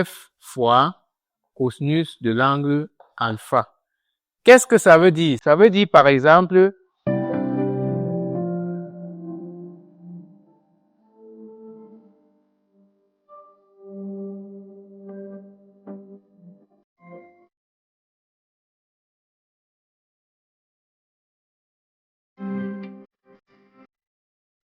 F fois cosinus de l'angle alpha. Qu'est-ce que ça veut dire? Ça veut dire, par exemple,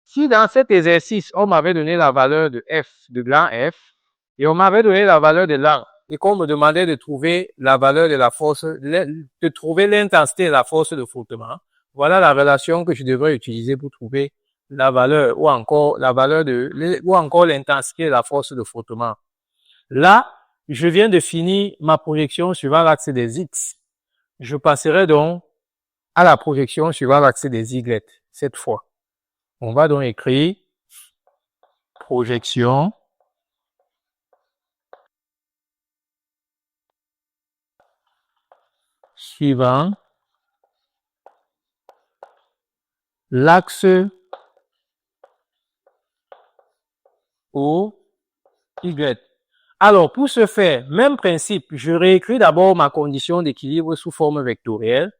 si dans cet exercice, on m'avait donné la valeur de F, de grand F, et on m'avait donné la valeur de l'angle, et qu'on me demandait de trouver la valeur de la force, de trouver l'intensité et la force de frottement, voilà la relation que je devrais utiliser pour trouver la valeur, ou encore la valeur ou encore l'intensité et la force de frottement. Là, je viens de finir ma projection suivant l'axe des X. Je passerai donc à la projection suivant l'axe des Y, cette fois. On va donc écrire projection suivant l'axe OY. Alors, pour ce faire, même principe, je réécris d'abord ma condition d'équilibre sous forme vectorielle.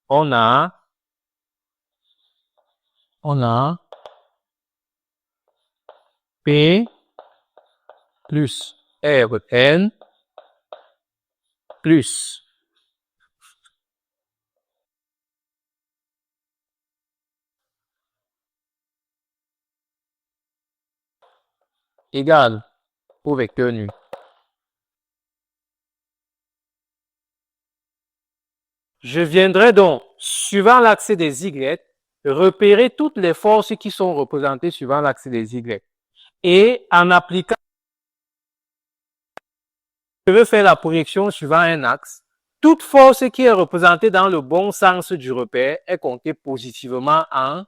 On a P plus Rn plus égal au vecteur nu. Je viendrai donc, suivant l'axe des Y, repérer toutes les forces qui sont représentées suivant l'axe des Y. Et en appliquant, je vais faire la projection suivant un axe. Toute force qui est représentée dans le bon sens du repère est comptée positivement en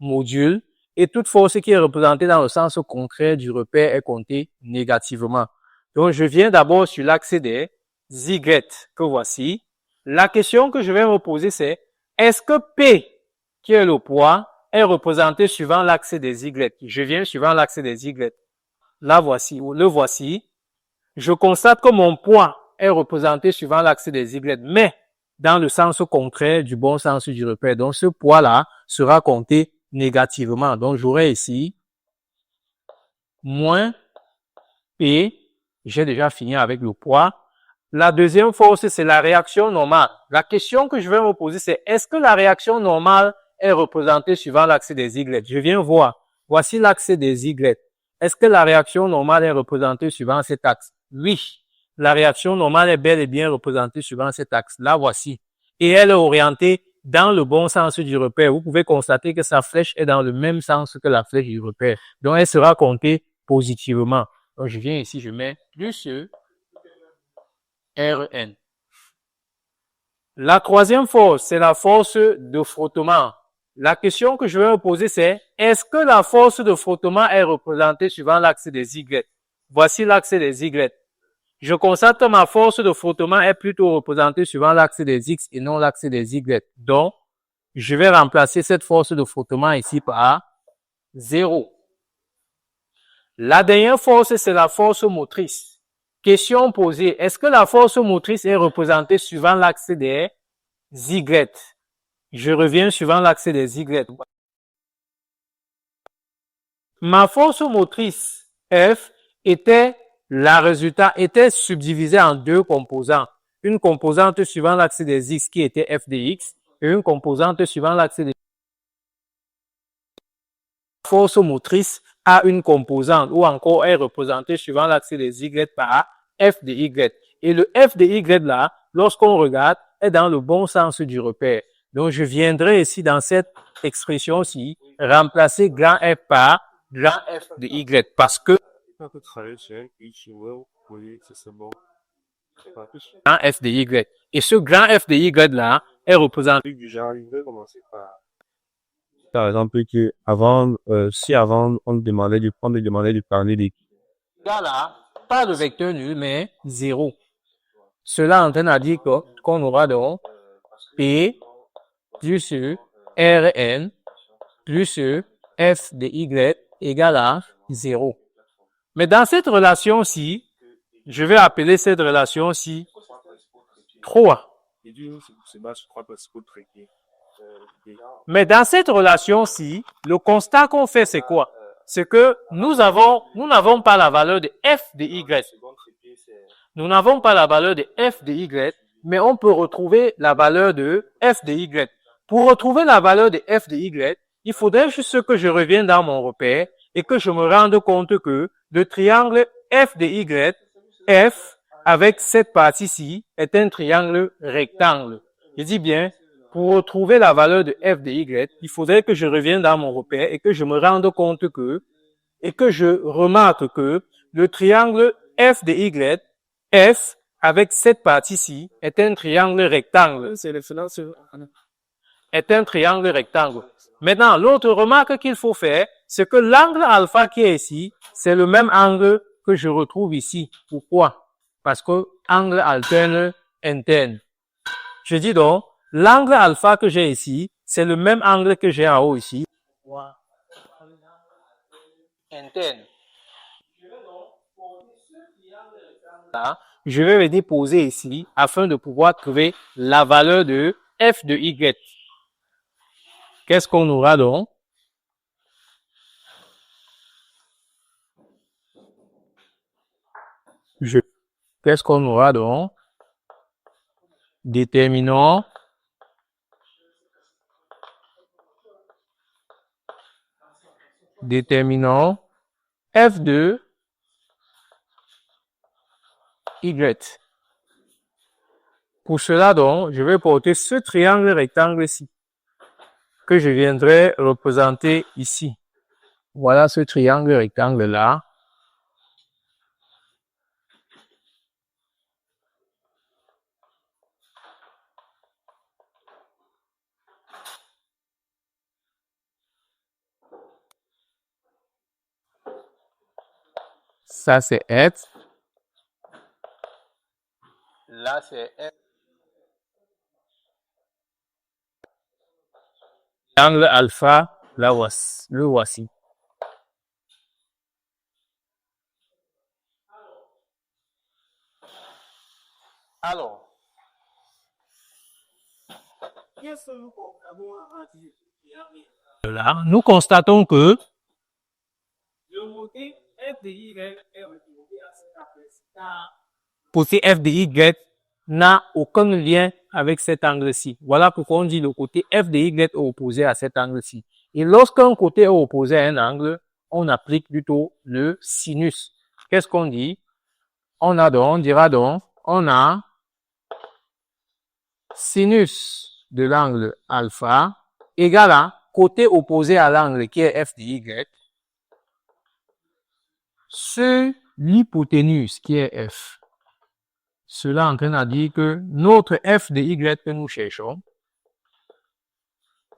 module et toute force qui est représentée dans le sens contraire du repère est comptée négativement. Donc, je viens d'abord sur l'axe des Y que voici. La question que je vais me poser, c'est est-ce que P, qui est le poids, est représenté suivant l'axe des Y? Je viens suivant l'axe des Y. Là, voici, ou le voici. Je constate que mon poids est représenté suivant l'axe des Y, mais dans le sens contraire du bon sens du repère. Donc, ce poids-là sera compté négativement. Donc, j'aurai ici moins P. J'ai déjà fini avec le poids. La deuxième force, c'est la réaction normale. La question que je vais me poser, c'est est-ce que la réaction normale est représentée suivant l'axe des Y? Je viens voir. Voici l'axe des Y. Est-ce que la réaction normale est représentée suivant cet axe? Oui. La réaction normale est bel et bien représentée suivant cet axe. Là, voici. Et elle est orientée dans le bon sens du repère. Vous pouvez constater que sa flèche est dans le même sens que la flèche du repère. Donc, elle sera comptée positivement. Donc, je viens ici, je mets plus Rn. La troisième force, c'est la force de frottement. La question que je vais me poser, c'est est-ce que la force de frottement est représentée suivant l'axe des Y? Voici l'axe des Y. Je constate que ma force de frottement est plutôt représentée suivant l'axe des X et non l'axe des Y. Donc, je vais remplacer cette force de frottement ici par 0. La dernière force, c'est la force motrice. Question posée, est-ce que la force motrice est représentée suivant l'axe des Y? Je reviens suivant l'axe des Y. Ma force motrice F était subdivisée en deux composants. Une composante suivant l'axe des X qui était F de X et une composante suivant l'axe des force motrice a une composante ou encore est représentée suivant l'axe des Y par F de Y. Et le F de Y là, lorsqu'on regarde, est dans le bon sens du repère. Donc, je viendrai ici dans cette expression-ci remplacer grand F par grand F de Y parce que grand F de Y. Et ce grand F de Y là est représenté du genre, je vais commencer par exemple que avant, si avant on me demandait de parler des là, pas de vecteur nul, mais 0. Cela entraîne à dire qu'on aura donc P plus Rn plus F de Y égale à 0. Mais dans cette relation-ci, Je vais appeler cette relation-ci 3. Mais dans cette relation-ci, le constat qu'on fait, c'est quoi? C'est que nous n'avons pas la valeur de f de y. Nous n'avons pas la valeur de f de y, mais on peut retrouver la valeur de f de y. Pour retrouver la valeur de f de y, il faudrait juste que je revienne dans mon repère et que je me rende compte que le triangle f de y, f, avec cette partie-ci, est un triangle rectangle. Je dis bien, pour retrouver la valeur de f de y, il faudrait que je revienne dans mon repère et que je me rende compte que, et que je remarque que le triangle f de y, f, avec cette partie-ci, est un triangle rectangle. Est un triangle rectangle. Maintenant, l'autre remarque qu'il faut faire, c'est que l'angle alpha qui est ici, c'est le même angle que je retrouve ici. Pourquoi? Parce que angle alterne interne. Je dis donc, l'angle alpha que j'ai ici, c'est le même angle que j'ai en haut ici. Interne. Je vais venir poser ici afin de pouvoir trouver la valeur de f de y. Qu'est-ce qu'on aura donc? Qu'est-ce qu'on aura donc? Déterminant f de y. Pour cela donc, je vais porter ce triangle rectangle-ci que je viendrai représenter ici. Voilà ce triangle rectangle-là. Ça, c'est F. Là, c'est F. Triangle alpha, là, le voici. Alors, là, nous constatons que le côté f de y est opposé à cet angle-ci. Côté f de y n'a aucun lien avec cet angle-ci. Voilà pourquoi on dit le côté f de y est opposé à cet angle-ci. Et lorsqu'un côté est opposé à un angle, on applique plutôt le sinus. Qu'est-ce qu'on dit? On dira donc, on a sinus de l'angle alpha égale à côté opposé à l'angle qui est f de y sur l'hypoténuse qui est f. Cela entraîne à dire que notre f de y que nous cherchons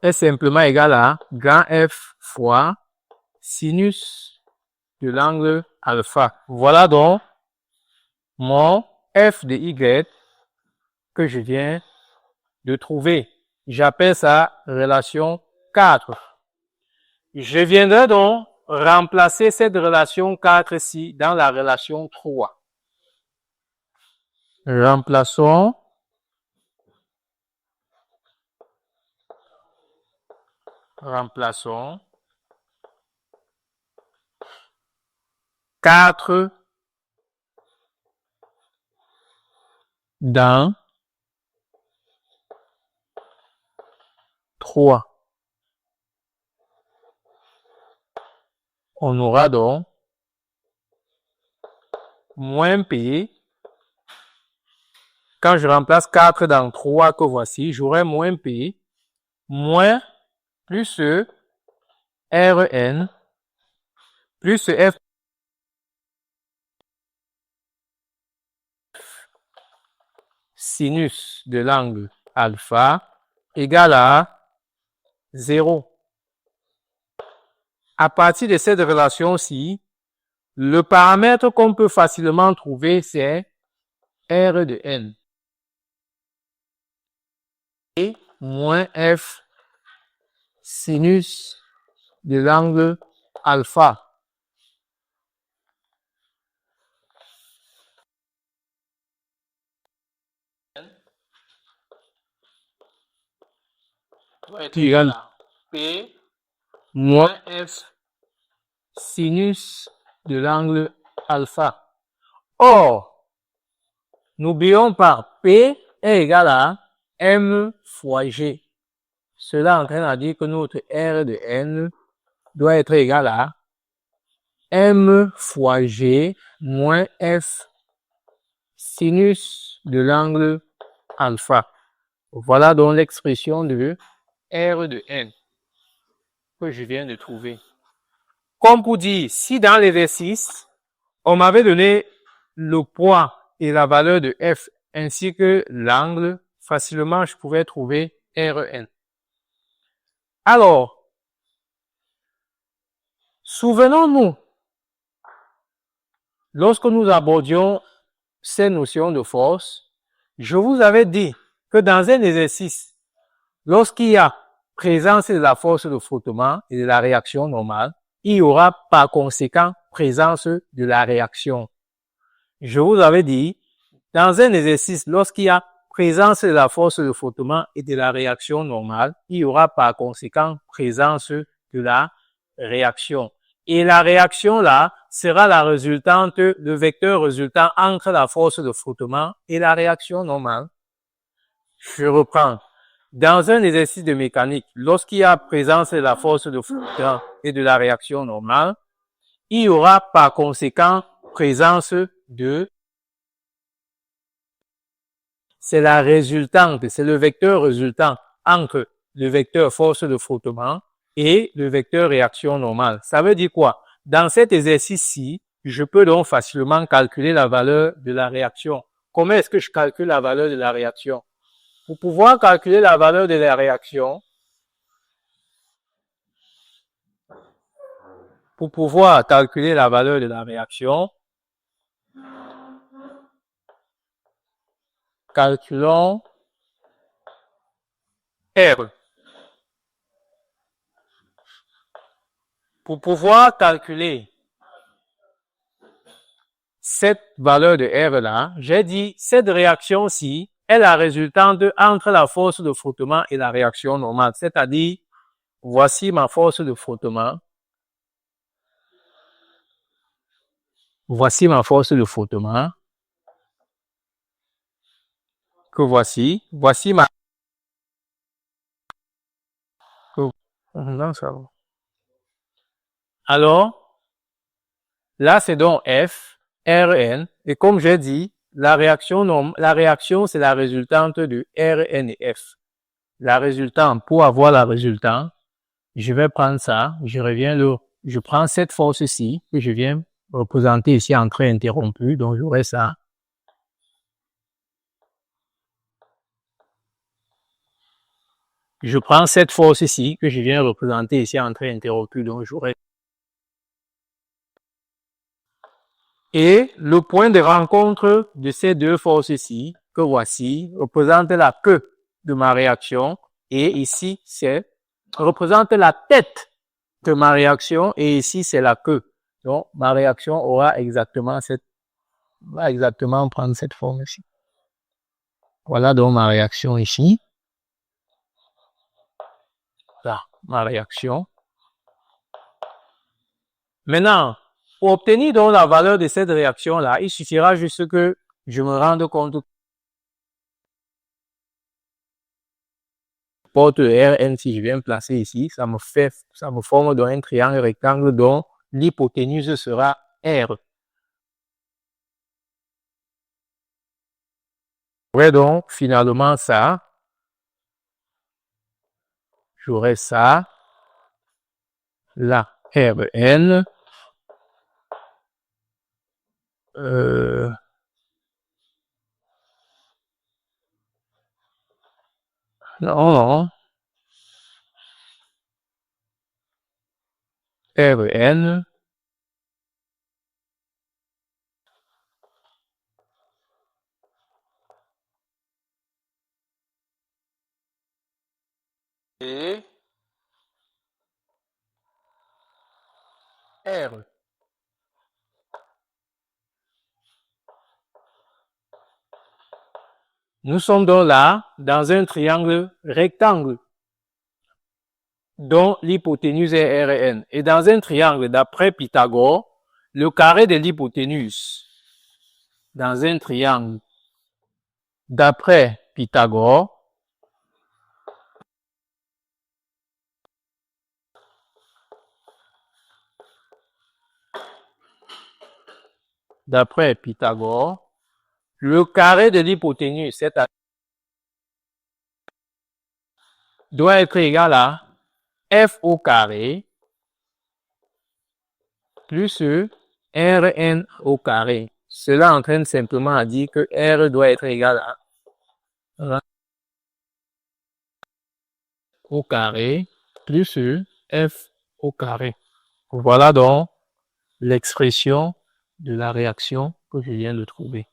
est simplement égal à grand F fois sinus de l'angle alpha. Voilà donc mon f de y que je viens de trouver. J'appelle ça relation 4. Je viendrai donc remplacer cette relation 4-ci dans la relation 3. Remplaçons remplaçons 4 dans 3. On aura donc moins P. Quand je remplace 4 dans 3 que voici, j'aurai moins P, moins plus E, Rn, plus F sinus de l'angle alpha égale à 0. À partir de cette relation-ci, le paramètre qu'on peut facilement trouver, c'est R de n. Et moins F sinus de l'angle alpha. doit être égal à P moins F sinus de l'angle alpha. Or, n'oublions pas, P est égal à M fois G. Cela entraîne à dire que notre R de N doit être égal à M fois G moins F sinus de l'angle alpha. Voilà donc l'expression de R de N que je viens de trouver. Comme pour dire, si dans l'exercice, on m'avait donné le poids et la valeur de F ainsi que l'angle, facilement je pouvais trouver Rn. Alors, souvenons-nous, lorsque nous abordions ces notions de force, je vous avais dit que dans un exercice, lorsqu'il y a présence de la force de frottement et de la réaction normale, il y aura par conséquent présence de la réaction. Je vous avais dit, dans un exercice, lorsqu'il y a présence de la force de frottement et de la réaction normale, il y aura par conséquent présence de la réaction. Et la réaction là sera la résultante, le vecteur résultant entre la force de frottement et la réaction normale. Je reprends. Dans un exercice de mécanique, lorsqu'il y a présence de la force de frottement et de la réaction normale, il y aura par conséquent présence de, c'est la résultante, c'est le vecteur résultant entre le vecteur force de frottement et le vecteur réaction normale. Ça veut dire quoi? Dans cet exercice-ci, je peux donc facilement calculer la valeur de la réaction. Comment est-ce que je calcule la valeur de la réaction? Pour pouvoir calculer la valeur de la réaction, calculons R. Pour pouvoir calculer cette valeur de R là, j'ai dit cette réaction-ci est la résultante entre la force de frottement et la réaction normale. C'est-à-dire, voici ma force de frottement. Voici ma force de frottement. Que voici. Voici ma... Alors, là c'est donc F, Rn, et comme j'ai dit, la réaction c'est la résultante de Rn et F. La résultante, pour avoir la résultante, je vais prendre ça, je prends cette force-ci, que je viens représenter ici en trait interrompu, donc j'aurai ça. Je prends cette force-ci, que je viens représenter ici en trait interrompu, donc j'aurai. Et le point de rencontre de ces deux forces-ci, que voici, représente la queue de ma réaction, et ici, représente la tête de ma réaction, et ici, c'est la queue. Donc, ma réaction aura va exactement prendre cette forme-ci. Voilà donc ma réaction ici. Là, ma réaction. Maintenant, pour obtenir donc la valeur de cette réaction-là, il suffira juste que je me rende compte que porte Rn, si je viens me placer ici, ça me forme donc un triangle rectangle dont l'hypoténuse sera R. J'aurai donc finalement ça. J'aurai ça. Là, Rn. Non. Rn. Et R. Nous sommes donc là dans un triangle rectangle. dont l'hypoténuse est Rn. Et dans un triangle, d'après Pythagore, le carré de l'hypoténuse, dans un triangle, d'après Pythagore, le carré de l'hypoténuse, c'est-à-dire doit être égal à f au carré plus Rn au carré. Cela entraîne simplement à dire que R doit être égal à R au carré plus F au carré. Voilà donc l'expression de la réaction que je viens de trouver.